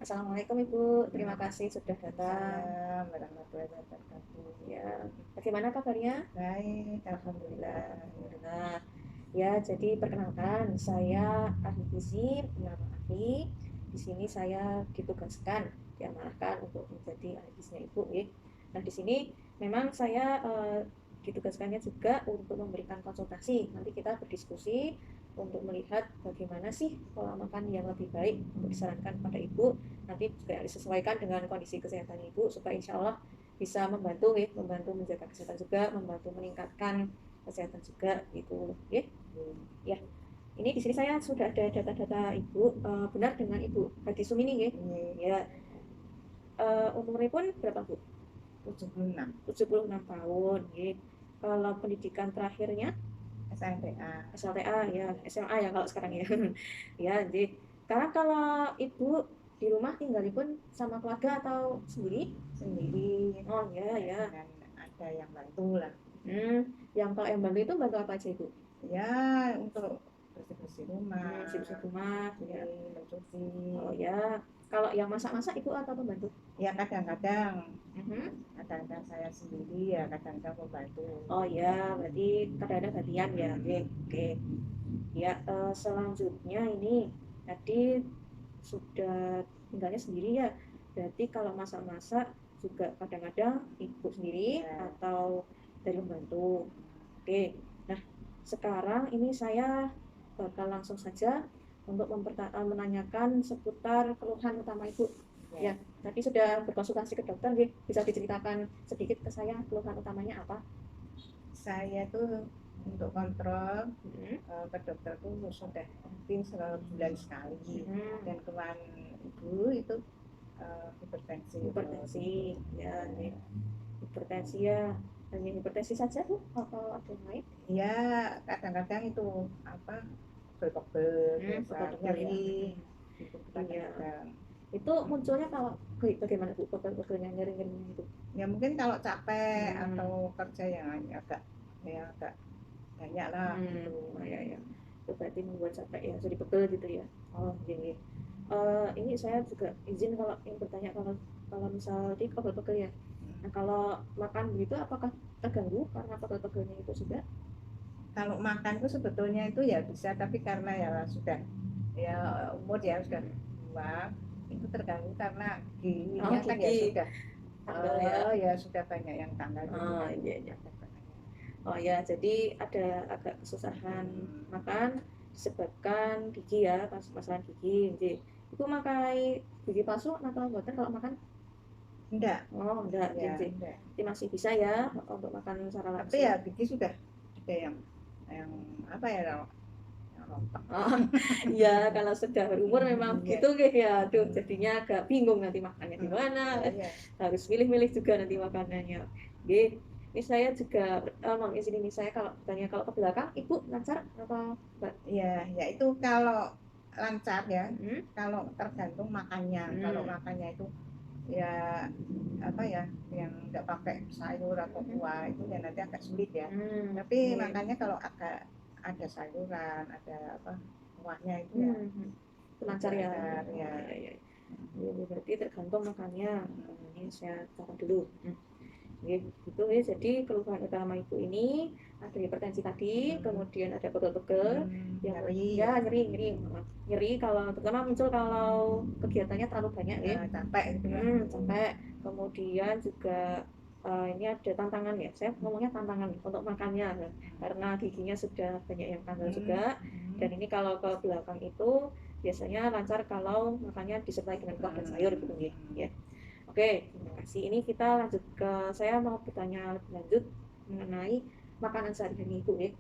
Assalamualaikum Ibu, terima kasih sudah datang. Waalaikumsalam warahmatullahi wabarakatuh. Ya, bagaimana kabarnya? Baik, Alhamdulillah. alhamdulillah. Alhamdulillah. Ya, jadi perkenalkan, saya ahli gizi bernama Afi. Di sini saya ditugaskan, diamanahkan untuk menjadi ahli gizinya Ibu. Ya. Nah, di sini memang saya ditugaskannya juga untuk memberikan konsultasi. Nanti kita berdiskusi untuk melihat bagaimana sih pola makan yang lebih baik untuk disarankan pada Ibu. Nanti juga disesuaikan dengan kondisi kesehatan Ibu supaya insya Allah bisa membantu ya, membantu menjaga kesehatan juga, membantu meningkatkan kesehatan juga gitu ya. Ya, ini di sini saya sudah ada data-data Ibu. Benar dengan Ibu Hadi Sumini ya. Ya, umurnya pun berapa Bu? 76 76 tahun ya. Kalau pendidikan terakhirnya SMPA. SLTA ya, SMA ya kalau sekarang ya. Ya, jadi sekarang kalau Ibu di rumah tinggalnya pun sama keluarga atau sendiri? Sendiri. Oh ya ya. Dan ada yang bantu lah. Yang kalau yang bantu itu bantu apa aja Ibu? Ya, untuk bersih-bersih rumah, Bersih rumah, ya. mencuci. Oh ya. Kalau yang masak-masak Ibu atau pembantu? Ya kadang-kadang, Mhm. kadang-kadang saya sendiri ya, kadang-kadang membantu. Oh ya, berarti kadang-kadang gantian ya. Oke, oke. Ya, selanjutnya ini tadi sudah tinggalnya sendiri ya. Berarti kalau masak-masak juga kadang-kadang Ibu sendiri Ya. atau dari pembantu. Oke. Nah, sekarang ini saya bakal langsung saja untuk menanyakan seputar keluhan utama Ibu. Ya, tadi sudah berkonsultasi ke dokter, bisa diceritakan sedikit ke saya keluhan utamanya apa? Saya tuh untuk kontrol ke dokter tuh sudah mungkin sebulan sekali. Dan kemarin Ibu itu hipertensi ya, hipertensi ya, hanya hipertensi saja Bu atau ada yang lain? Ya kadang-kadang itu apa pegel-pegel nyeri gitu kadang-kadang. Itu munculnya kalau bagaimana Bu pegel-pegelnya, nyeri-nyerinya itu? Ya mungkin kalau capek atau kerja yang agak banyak lah gitu. Oh ya ya, itu berarti membuat capek ya, jadi pegel gitu ya. Oh jadi ini saya juga izin kalau yang bertanya, kalau misal di pegel-pegel ya. Nah kalau makan begitu apakah terganggu karena pegel-pegelnya itu juga? Kalau makan itu sebetulnya itu ya bisa, tapi karena ya sudah ya umur ya sudah tua, itu terganggu karena giginya kan ya sudah ya sudah banyak yang tanggal gitu kan. Iya. Oh ya, jadi ada agak kesusahan makan disebabkan gigi ya, masalah gigi. Jadi, itu makai gigi palsu atau buatan kalau makan? Enggak. Oh, enggak. Ya, Jadi, enggak. masih bisa ya untuk makan secara langsung. Tapi ya gigi sudah ada yang apa ya, yang rontok. Oh, ya kalau sudah berumur memang gitu ya. Aduh, jadinya agak bingung nanti makannya di mana. Harus milih-milih juga nanti makanannya. Gitu. Ini saya juga mau izin ini, saya kalau tanya kalau ke belakang Ibu lancar atau Mbak? Ya itu kalau lancar ya. Kalau tergantung makannya. Kalau makannya itu ya apa ya, yang nggak pakai sayur atau kuah itu ya nanti agak sulit ya. Tapi makanya kalau agak ada sayuran, ada apa kuahnya itu ya lancar ya. Ya. Berarti tergantung makannya. Ini saya catat dulu. Gitu ya. Jadi keluhan utama Ibu ini ada hipertensi tadi, kemudian ada pegel-pegel, yang nyeri kalau terutama muncul kalau kegiatannya terlalu banyak ya. Capek. Kemudian juga ini ada tantangan ya. Saya ngomongnya tantangan untuk makannya karena giginya sudah banyak yang tanggal juga. Dan ini kalau ke belakang itu biasanya lancar kalau makannya disertai dengan kuah dan sayur gitu ya. Oke, terima kasih. Ini kita lanjut saya mau bertanya lebih lanjut mengenai makanan sehari-hari Ibu ya.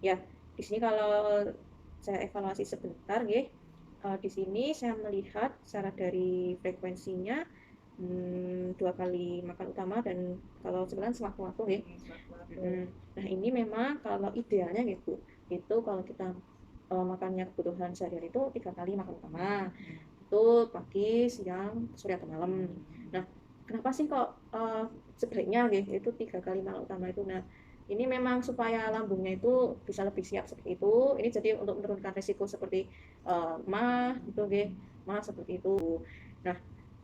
Ya, di sini kalau saya evaluasi sebentar ya. Di sini saya melihat secara dari frekuensinya 2 kali makan utama dan kalau sebenarnya sewaktu-waktu ya. Nah ini memang kalau idealnya gitu, itu kalau kita makannya kebutuhan sehari-hari itu 3 kali makan utama. Itu pagi, siang, sore atau malam. Nah, kenapa sih kok sebaiknya itu 3 kali makan utama itu? Nah, ini memang supaya lambungnya itu bisa lebih siap seperti itu. Ini jadi untuk menurunkan risiko seperti mah gitu Mas seperti itu. Nah,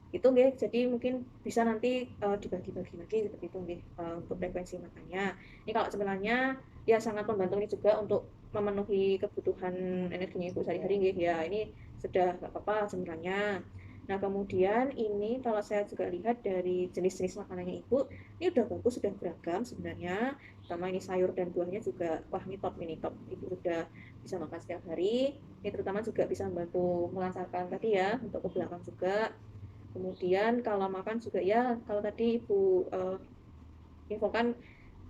itu nggih, jadi mungkin bisa nanti dibagi-bagi lagi seperti itu nggih, untuk frekuensi makannya. Ini kalau sebenarnya ya sangat membantu ini juga untuk memenuhi kebutuhan energinya Ibu sehari-hari nggih ya. Ini sudah nggak apa-apa sebenarnya. Nah, kemudian ini kalau saya juga lihat dari jenis-jenis makanannya Ibu, ini udah bagus, sudah beragam sebenarnya. Sama ini sayur dan buahnya juga, wah ini top, ini top. Ibu sudah bisa makan setiap hari. Ini terutama juga bisa membantu melancarkan tadi ya, untuk ke belakang juga. Kemudian kalau makan juga ya, kalau tadi Ibu infokan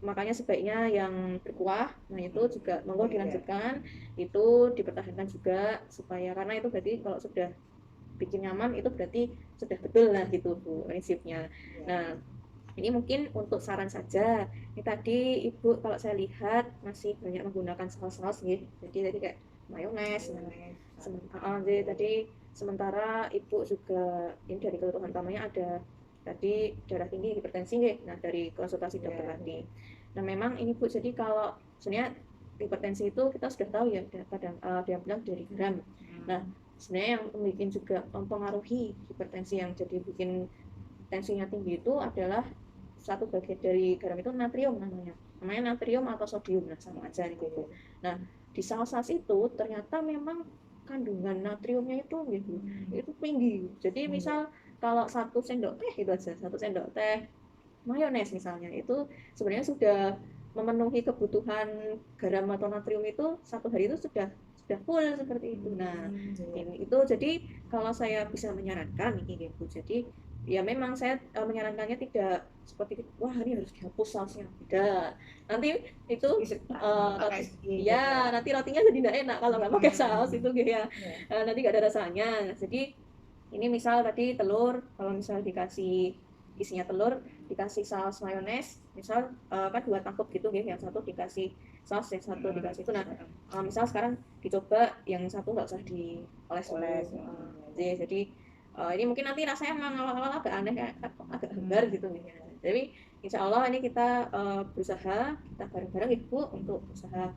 makanya sebaiknya yang berkuah, nah itu juga monggo dilanjutkan, itu dipertahankan juga supaya, karena itu berarti kalau sudah bikin nyaman itu berarti sudah betul lah gitu Bu prinsipnya. Nah, ini mungkin untuk saran saja. Ini tadi Ibu kalau saya lihat masih banyak menggunakan saus-saus gitu. Jadi tadi kayak mayones. Jadi tadi sementara Ibu juga ini dari keluhan utamanya ada tadi darah tinggi, hipertensi nggih. Nah, dari konsultasi dokter tadi. Nah, memang ini Bu, jadi kalau sebenarnya hipertensi itu kita sudah tahu ya, kadang dia bilang dari garam. Nah, sebenarnya yang bikin juga mempengaruhi hipertensi yang jadi bikin tensinya tinggi itu adalah satu bagian dari garam itu natrium namanya natrium atau sodium, nah sama aja gitu. Nah, di saus-saus itu ternyata memang kandungan natriumnya itu tinggi. Jadi misal kalau 1 sendok teh itu aja, 1 sendok teh mayones misalnya, itu sebenarnya sudah memenuhi kebutuhan garam atau natrium itu 1 hari itu sudah full seperti itu. Nah, ini itu jadi kalau saya bisa menyarankan ini Bu, jadi ya memang saya menyarankannya tidak seperti wah ini harus dihapus sausnya, tidak, nanti itu ya nanti rotinya jadi tidak enak kalau nggak pakai saus itu gitu ya. Nanti nggak ada rasanya. Jadi ini misal tadi telur, kalau misal dikasih isinya telur dikasih saus mayones, misal kan 2 tangkup gitu ya, yang satu dikasih saus, yang satu dikasih itu. Nah, misal sekarang dicoba yang satu nggak usah dioles-oles. Jadi ini mungkin nanti rasanya memang awal-awal agak aneh, agak hambar gitu ya. Jadi insya Allah ini kita berusaha, kita bareng-bareng Ibu untuk usaha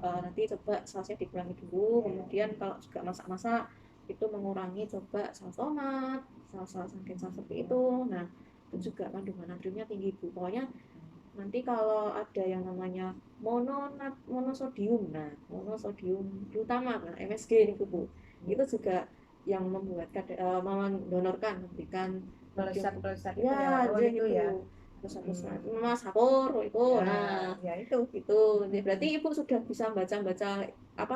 nanti coba sausnya dikurangi dulu. Kemudian kalau juga masak-masak itu mengurangi, coba saus tomat, saus-saus seperti itu. Nah, itu juga kandungan natriumnya tinggi Bu. Pokoknya nanti kalau ada yang namanya monosodium, nah monosodium terutama nah, MSG ini Bu, itu juga yang membuat mendonorkan, memberikan pelesat-pelesat ya, itu ya. Mas Hapur itu, Ya, nah ya itu. berarti Ibu sudah bisa baca-baca apa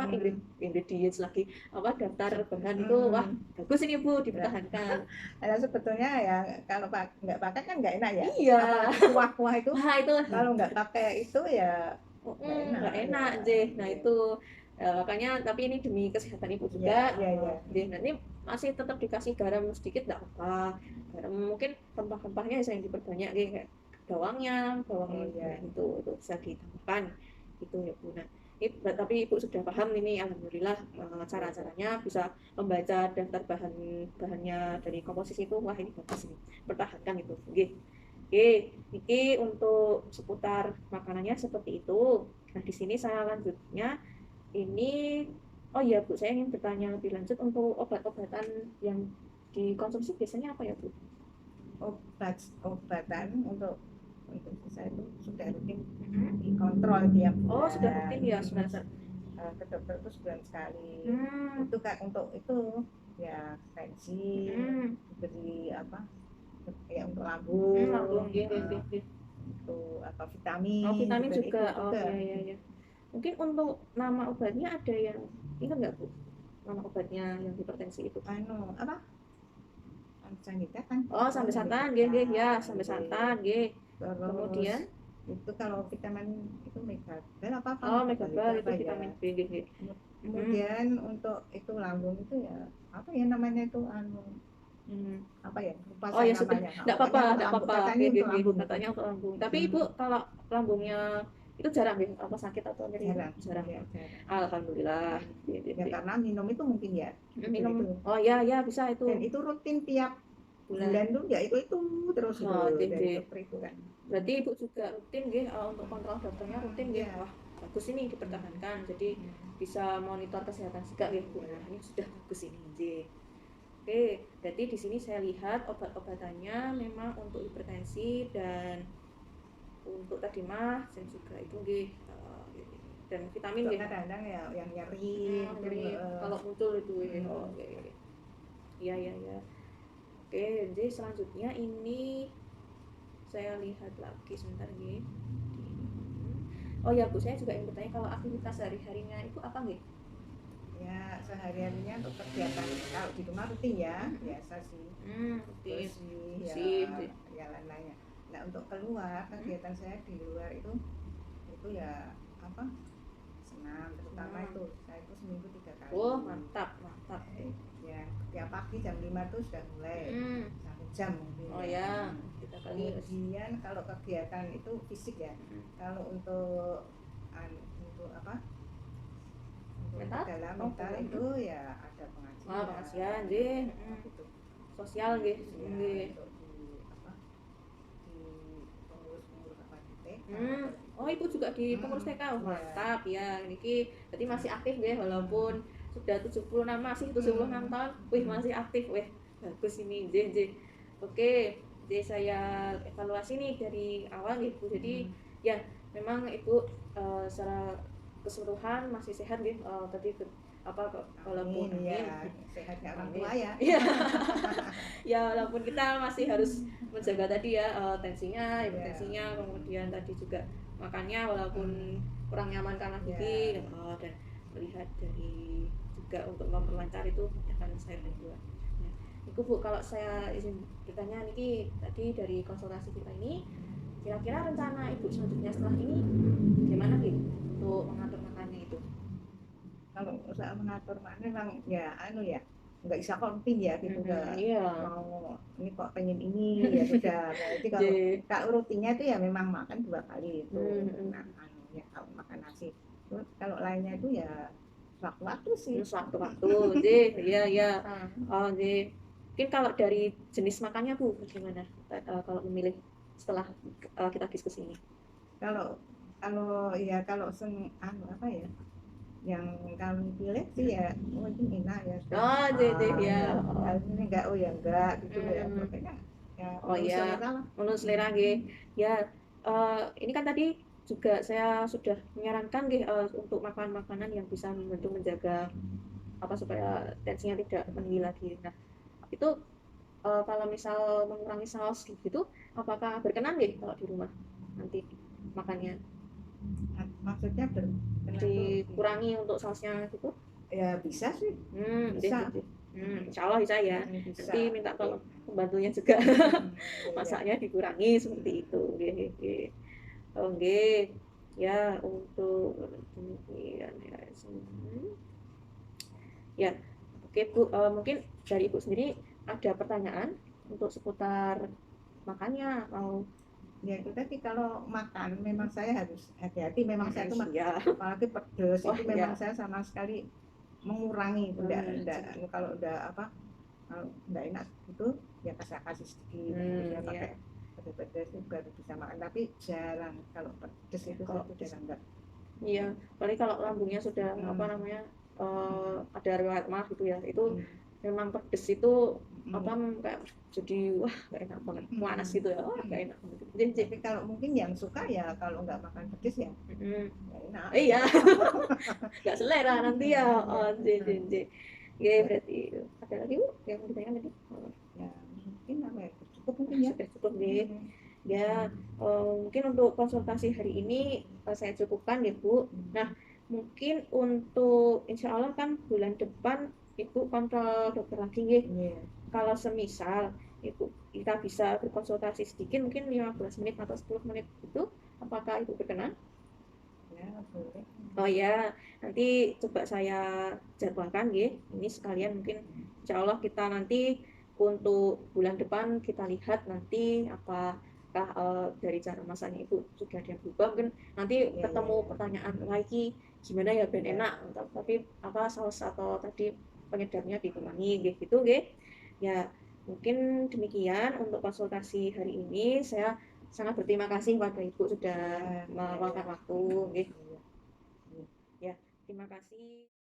ingredients lagi, apa daftar bahan itu, wah bagus ini Bu, dipertahankan. Karena sebetulnya ya kalau nggak pakai kan nggak enak ya. Iya. Apalagi kuah-kuah itu. Nah itu Kalau nggak pakai itu ya nggak enak ya. Nah itu makanya, tapi ini demi kesehatan Ibu juga. Nanti masih tetap dikasih garam sedikit nggak apa-apa. Garam mungkin rempah-rempahnya yang diperbanyak kayak bawangnya itu bisa ditambahkan gitu ya Bu. Nah, tapi Ibu sudah paham ini, alhamdulillah cara-caranya bisa membaca daftar bahannya dari komposisi itu, wah ini bagus ini, pertahankan itu. Oke, ini untuk seputar makanannya seperti itu. Nah, di sini saya lanjutnya ini, oh iya Bu, saya ingin bertanya lebih lanjut untuk obat-obatan yang dikonsumsi biasanya apa ya Bu? Obatan untuk saya itu sudah rutin dikontrol tiap bulan. Oh, sudah rutin ya, sudah. Ke dokter itu sebulan sekali. Itu kan untuk itu ya tensi, beri apa? Ya untuk lambung. Itu apa vitamin. Oh, vitamin juga. Itu Oh iya. Mungkin untuk nama obatnya ada yang ingat nggak Bu? Nama obatnya yang hipertensi itu? Apa? Sanita kan? Oh, sampai santan, ya, sampai santan, Kemudian itu kalau vitamin itu megabel apa? Oh, megabel itu vitamin B, Kemudian untuk itu lambung itu ya apa ya namanya itu apa ya, lupa oh ya sudah, namanya. Nggak apa-apa Katanya untuk lambung. Tapi Ibu kalau lambungnya itu jarang deh, apa sakit atau nyeri? Jarang. Alhamdulillah. Ya karena minum itu mungkin ya. Minum. Oh ya bisa itu. Dan itu rutin tiap bulan tuh ya itu terus dari dokter itu kan. Berarti Ibu juga rutin untuk kontrol dokternya rutin wah bagus ini dipertahankan, jadi bisa monitor kesehatan juga Bu. Nah, ini sudah bagus ini Oke, berarti di sini saya lihat obat-obatannya memang untuk hipertensi dan untuk tadi mah dan juga itu nggih dan vitamin nggih. Kadang-kadang ya yang nyeri gitu. Jadi kalau muncul itu oh oke. Iya iya ya. Oke, jadi selanjutnya ini saya lihat lagi sebentar nggih. Oh ya Bu, saya juga ingin bertanya kalau aktivitas sehari-harinya itu apa nggih? Ya sehari-harinya untuk kegiatan kalau di rumah rutin ya biasa sih. Rutin. Bersih ya lain-lainnya. Nah untuk keluar kegiatan saya di luar itu ya apa senam terutama itu saya itu seminggu 3 kali. Oh mantap. Ya tiap pagi jam 5 tuh sudah mulai 1 jam mungkin. Oh ya 3 kali. Kemudian kalau kegiatan itu fisik ya. Kalau untuk apa? Dalam mental itu ya ada pengajian. Pengajian nggih. Sosial nggih. Nggih. Pengurus apa di TK. Oh ibu juga di pengurus TK. Mantap ya. Niki berarti masih aktif nggih walaupun sudah 76 masih 76 tahun. Wih masih aktif. Wih bagus ini nggih. Oke, jadi saya evaluasi nih dari awal nih Bu. Jadi ya memang Ibu secara keseluruhan masih sehat nih tadi walaupun ya sehatnya orang tua ya. Ya walaupun kita masih harus menjaga tadi ya tensinya, hipertensinya, kemudian tadi juga makannya walaupun kurang nyaman karena gigi dan melihat dari juga untuk memperlancar itu akan sayur dan buah. Nah, itu Bu kalau saya izin bertanya niki tadi dari konsultasi kita ini kira-kira rencana Ibu selanjutnya setelah ini gimana nih untuk mengatur makannya itu? Kalau usaha mengatur makan memang ya nggak bisa kontin ya gitu mau ini kok pengen ini ya sudah. Jadi kalau rutinnya itu ya memang makan 2 kali itu. Nah, ya kalau makan nasi. Terus kalau lainnya itu ya waktu-waktu sih. Waktu-waktu, iya. Mungkin kalau dari jenis makannya Bu, bagaimana kalau memilih setelah kita diskusi ini? Kalau apa ya? Yang kami pilih sih ya ini enak ya. Ya. Ini enggak gitu ya. Pokoknya ya menurut selera nggih. Ya ini kan tadi juga saya sudah menyarankan untuk makan makanan yang bisa membantu menjaga supaya tensinya tidak meninggi lagi. Nah, itu kalau misal mengurangi saus gitu, apakah berkenan kalau di rumah nanti makannya? Maksudnya dikurangi untuk sausnya gitu? Ya bisa sih. Bisa. Insya Allah bisa ya. Nanti minta tolong pembantunya juga masaknya dikurangi seperti itu. Oke. Ya untuk demikian ya. Oke Bu, mungkin dari Ibu sendiri ada pertanyaan untuk seputar makannya atau ya itu tadi kalau makan memang saya harus hati-hati memang saya tuh apalagi pedas itu memang saya sama sekali mengurangi kalau udah kalau udah enak itu ya kasih sedikit ya pakai pedas itu baru bisa makan tapi jarang kalau pedas itu saya jarang enggak. Iya, paling kalau lambungnya sudah ada riwayat mah gitu ya itu memang pedes itu kayak jadi wah gak enak banget panas gitu ya gak enak banget. Tapi kalau mungkin yang suka ya kalau nggak makan pedes ya enak. Iya nggak selera nanti ya. Ya berarti ada lagi Bu yang mau ditanyakan tadi? Ya mungkin cukup mungkin ya. Sudah cukup nih. Ya mungkin untuk konsultasi hari ini saya cukupkan ya Bu. Nah mungkin untuk insya Allah kan bulan depan Ibu kontrol dokter lagi nih. Kalau semisal Ibu kita bisa berkonsultasi sedikit mungkin 15 menit atau 10 menit itu apakah Ibu berkenan? Ya boleh. Oh ya nanti coba saya jadwalkan ya. Ini sekalian mungkin insya Allah kita nanti untuk bulan depan kita lihat nanti apakah dari cara masaknya Ibu sudah ada yang berubah mungkin nanti ketemu pertanyaan lagi gimana ya ben enak tapi saus atau tadi penyedapnya dikurangi gitu ya mungkin demikian untuk konsultasi hari ini. Saya sangat berterima kasih kepada Ibu sudah meluangkan waktu ya terima kasih.